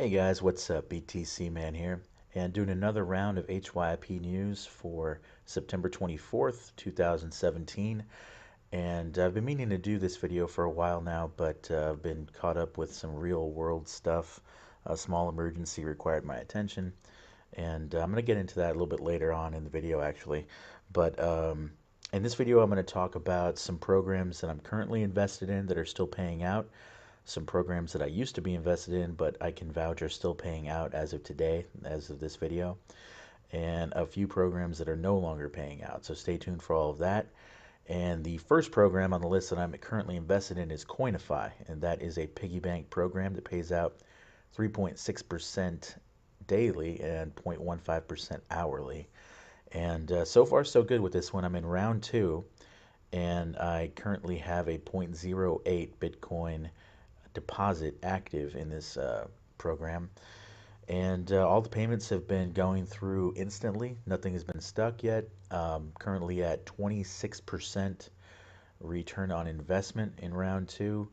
Hey guys, what's up? BTC Man here, and doing another round of HYIP news for September 24th, 2017. And I've been meaning to do this video for a while now, but I've been caught up with some real world stuff. A small emergency required my attention, and I'm going to get into that a little bit later on in the video actually. But in this video, I'm going to talk about some programs that I'm currently invested in that are still paying out, some programs that I used to be invested in, but I can vouch are still paying out as of today, as of this video, and a few programs that are no longer paying out. So stay tuned for all of that. And the first program on the list that I'm currently invested in is coinify, and that is a piggy bank program that pays out 3.6% daily and 0.15% hourly. And so far, so good with this one. I'm in round two, and I currently have a zero point zero 0.08 Bitcoin deposit active in this program. And all the payments have been going through instantly. Nothing has been stuck yet. Currently at 26% return on investment in round two.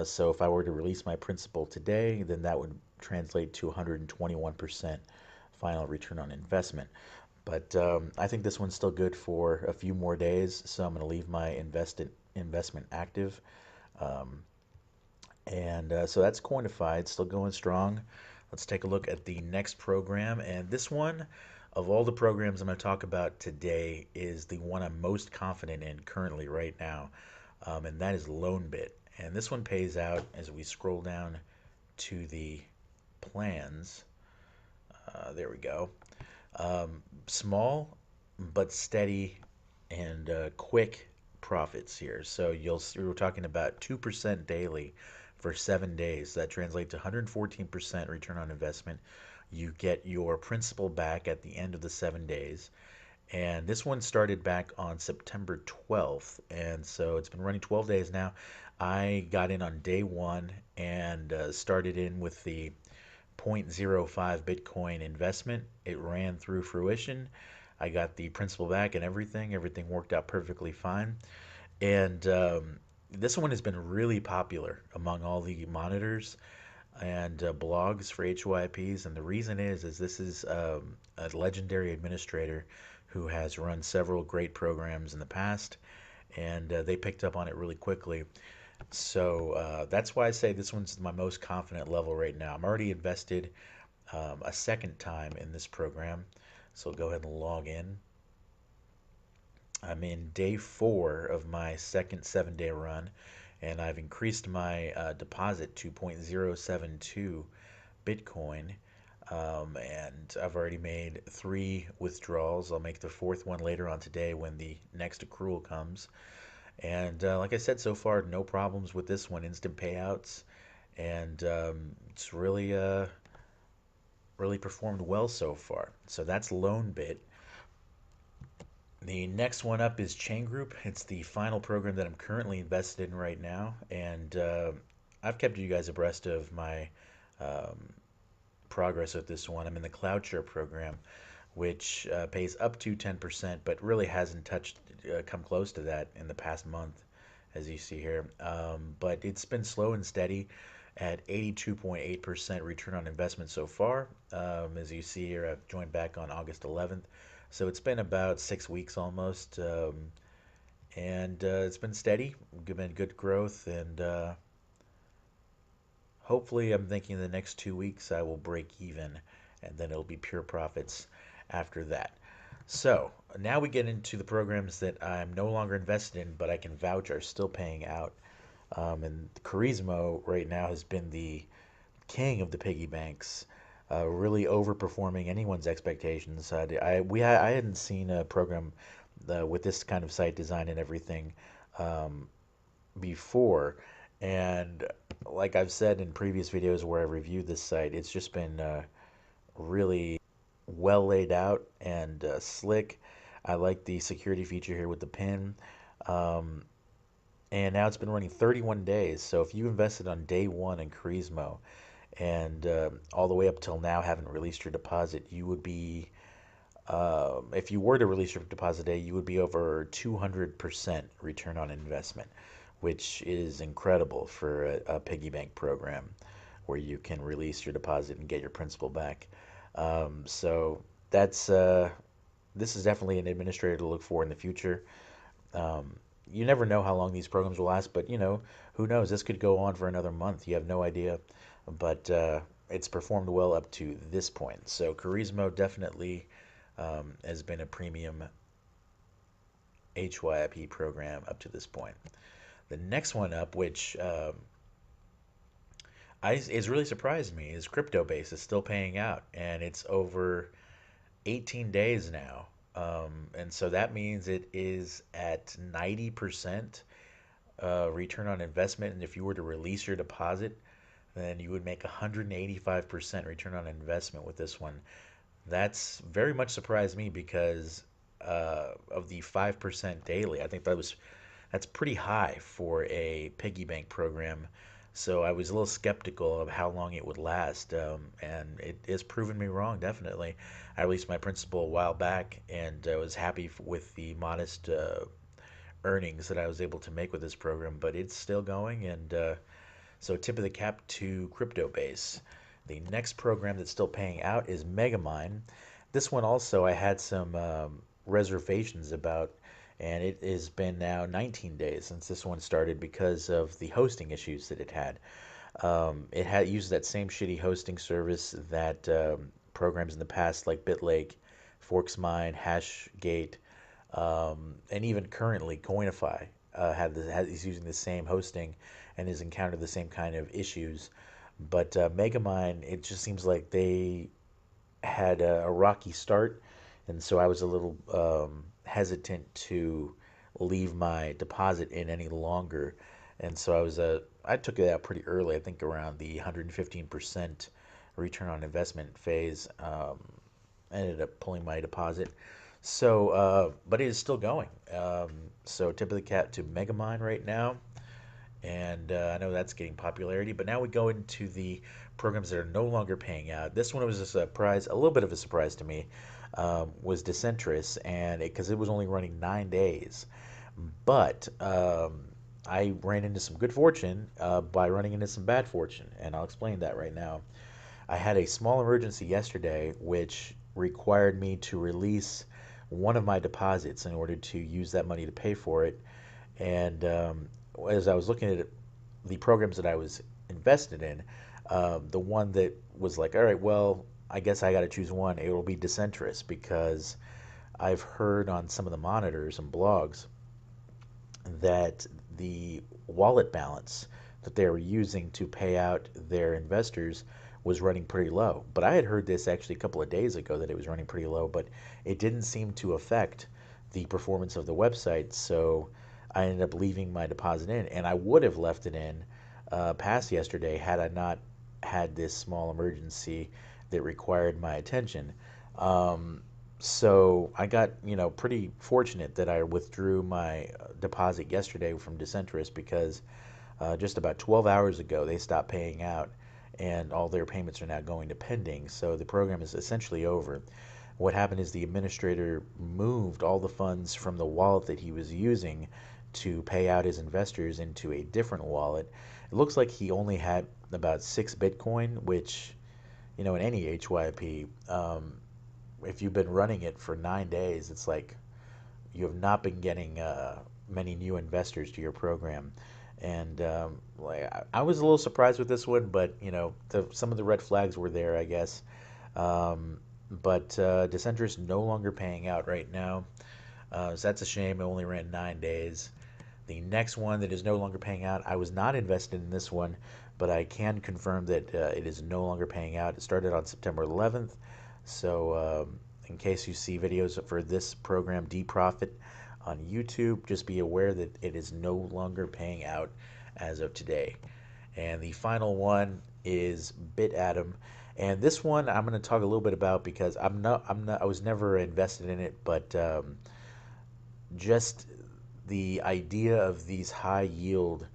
So if I were to release my principal today, then that would translate to 121% final return on investment. But I think this one's still good for a few more days, so I'm going to leave my investment active. Um, and so that's Coinify. It's still going strong. Let's take a look at the next program. And this one, of all the programs I'm going to talk about today, is the one I'm most confident in currently right now. And that is LoanBit. And this one pays out as we scroll down to the plans. There we go. Small but steady and quick profits here. So you'll see we're talking about 2% daily for 7 days. That translates to 114% return on investment. You get your principal back at the end of the 7 days. And this one started back on September 12th. And so it's been running 12 days now. I got in on day one and started in with the zero point zero 0.05 Bitcoin investment. It ran through fruition. I got the principal back and everything. Everything worked out perfectly fine. And this one has been really popular among all the monitors and blogs for HYPs. And the reason is this is a legendary administrator who has run several great programs in the past, and they picked up on it really quickly. So that's why I say this one's my most confident level right now. I'm already invested a second time in this program. So I'll go ahead and log in. I'm in day 4 of my second 7 day run, and I've increased my deposit to 0.072 Bitcoin. And I've already made 3 withdrawals. I'll make the fourth one later on today when the next accrual comes. And like I said, so far, no problems with this one. Instant payouts, and it's really performed well so far. So that's LoanBit. The next one up is Chang Group. It's the final program that I'm currently invested in right now, and I've kept you guys abreast of my um, progress with this one. I'm in the Cloud Share program, which pays up to 10%, but really hasn't come close to that in the past month, as you see here. But it's been slow and steady at 82.8% return on investment so far. As you see here, I've joined back on August 11th. So it's been about 6 weeks almost, and it's been steady, been good growth, and hopefully I'm thinking the next 2 weeks I will break even, and then it'll be pure profits after that. So now we get into the programs that I'm no longer invested in, but I can vouch are still paying out. And Carismo right now has been the king of the piggy banks, really overperforming anyone's expectations. I hadn't seen a program with this kind of site design and everything um, before, and like I've said in previous videos where I reviewed this site, it's just been really well laid out and slick. I like the security feature here with the pin. Um, and now it's been running 31 days. So if you invested on day one in Carismo and all the way up till now haven't released your deposit, you would be, if you were to release your deposit today, you would be over 200% return on investment, which is incredible for a piggy bank program. where you can release your deposit and get your principal back. So that's this is definitely an administrator to look for in the future. Um, you never know how long these programs will last, but who knows? This could go on for another month. You have no idea, but it's performed well up to this point. So Carismo definitely has been a premium HYIP program up to this point. The next one up, which is really surprised me, is CryptoBase is still paying out, and it's over 18 days now. And so that means it is at 90% return on investment. And if you were to release your deposit, then you would make 185% return on investment with this one. That's very much surprised me because of the 5% daily. I think that's pretty high for a piggy bank program. So I was a little skeptical of how long it would last, and it has proven me wrong, definitely. I released my principal a while back, and I was happy with the modest earnings that I was able to make with this program, but it's still going, and so tip of the cap to CryptoBase. The next program that's still paying out is Megamine. This one also I had some reservations about, and it has been now 19 days since this one started because of the hosting issues that it had. It had used that same shitty hosting service that programs in the past like Bitlake, Forksmine, Hashgate, and even currently Coinify is using the same hosting and has encountered the same kind of issues. But Megamine, it just seems like they had a rocky start, and so I was a little hesitant to leave my deposit in any longer, and so I took it out pretty early. I think around the 115% return on investment phase. Ended up pulling my deposit. So, but it is still going. So tip of the cap to Megamine right now, and I know that's getting popularity. But now we go into the programs that are no longer paying out. This one was a surprise, a little bit of a surprise to me, was Decenteris, and because it was only running 9 days, but I ran into some good fortune by running into some bad fortune, and I'll explain that right now. I had a small emergency yesterday, which required me to release one of my deposits in order to use that money to pay for it. And as I was looking at the programs that I was invested in, the one that was like, all right, well, I guess I got to choose one. It will be Decenteris because I've heard on some of the monitors and blogs that the wallet balance that they were using to pay out their investors was running pretty low. But I had heard this actually a couple of days ago that it was running pretty low, but it didn't seem to affect the performance of the website. So I ended up leaving my deposit in, and I would have left it in past yesterday had I not had this small emergency that required my attention. So I got, pretty fortunate that I withdrew my deposit yesterday from Decenteris because just about 12 hours ago they stopped paying out and all their payments are now going to pending. So the program is essentially over. What happened is the administrator moved all the funds from the wallet that he was using to pay out his investors into a different wallet. It looks like he only had about 6 Bitcoin, which, in any HYP, if you've been running it for 9 days, it's like you have not been getting many new investors to your program. And I was a little surprised with this one, but some of the red flags were there, I guess. But Decenteris no longer paying out right now, so that's a shame. It only ran 9 days. The next one that is no longer paying out, I was not invested in this one, but I can confirm that it is no longer paying out. It started on September 11th, so in case you see videos for this program, DProfit, on YouTube, just be aware that it is no longer paying out as of today. And the final one is BitAdam. And this one I'm going to talk a little bit about because I was never invested in it, but just the idea of these high yield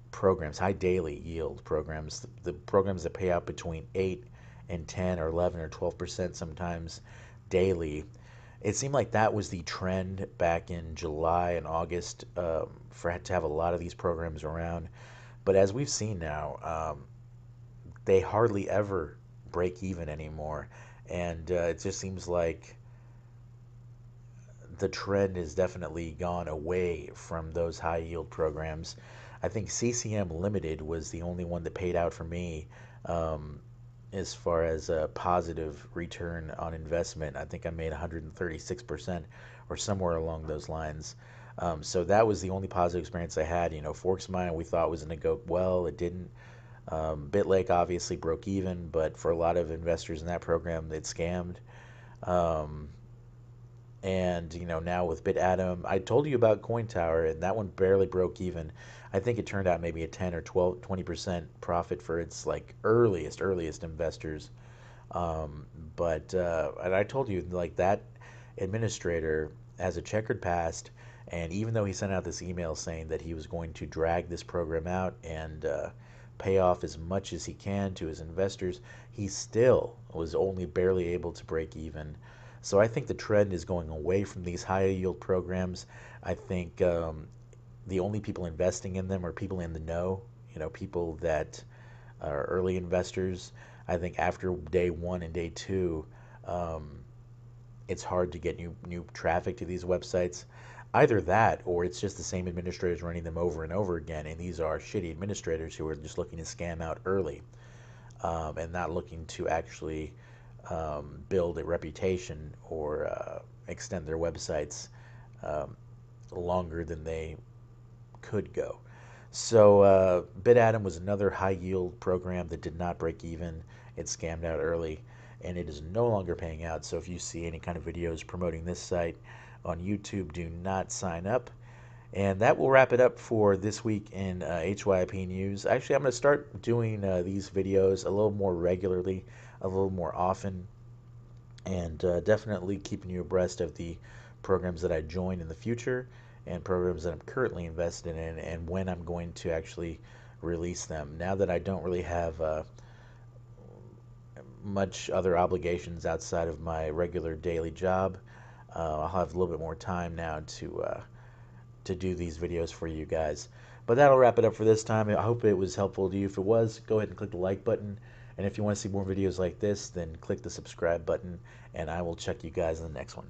programs, high daily yield programs, the programs that pay out between 8 and 10 or 11 or 12% sometimes daily. It seemed like that was the trend back in July and August to have a lot of these programs around. But as we've seen now, they hardly ever break even anymore. And it just seems like the trend has definitely gone away from those high yield programs. I think CCM Limited was the only one that paid out for me, um, as far as a positive return on investment. I think I made 136% or somewhere along those lines. So that was the only positive experience I had. Forks Mine we thought was going to go well. It didn't. Bitlake obviously broke even, but for a lot of investors in that program, it scammed. Um, and now with BitAdam, I told you about CoinTower, and that one barely broke even. I think it turned out maybe a 10 or 12, 20% profit for its like earliest investors. Um, but and I told you like that administrator has a checkered past, and even though he sent out this email saying that he was going to drag this program out and pay off as much as he can to his investors, he still was only barely able to break even. So I think the trend is going away from these high yield programs. I think the only people investing in them are people in the know, people that are early investors. I think after day one and day two, um, it's hard to get new traffic to these websites. Either that, or it's just the same administrators running them over and over again, and these are shitty administrators who are just looking to scam out early, and not looking to actually build a reputation or extend their websites um, longer than they could go. So BitAdam was another high yield program that did not break even. It scammed out early, and it is no longer paying out. So if you see any kind of videos promoting this site on YouTube, do not sign up. And that will wrap it up for this week in HYIP news. Actually, I'm going to start doing these videos a little more regularly, a little more often, and definitely keeping you abreast of the programs that I join in the future and programs that I'm currently invested in and when I'm going to actually release them. Now that I don't really have much other obligations outside of my regular daily job, I'll have a little bit more time now to do these videos for you guys. But that'll wrap it up for this time. I hope it was helpful to you. If it was, go ahead and click the like button. And if you want to see more videos like this, then click the subscribe button, and I will check you guys in the next one.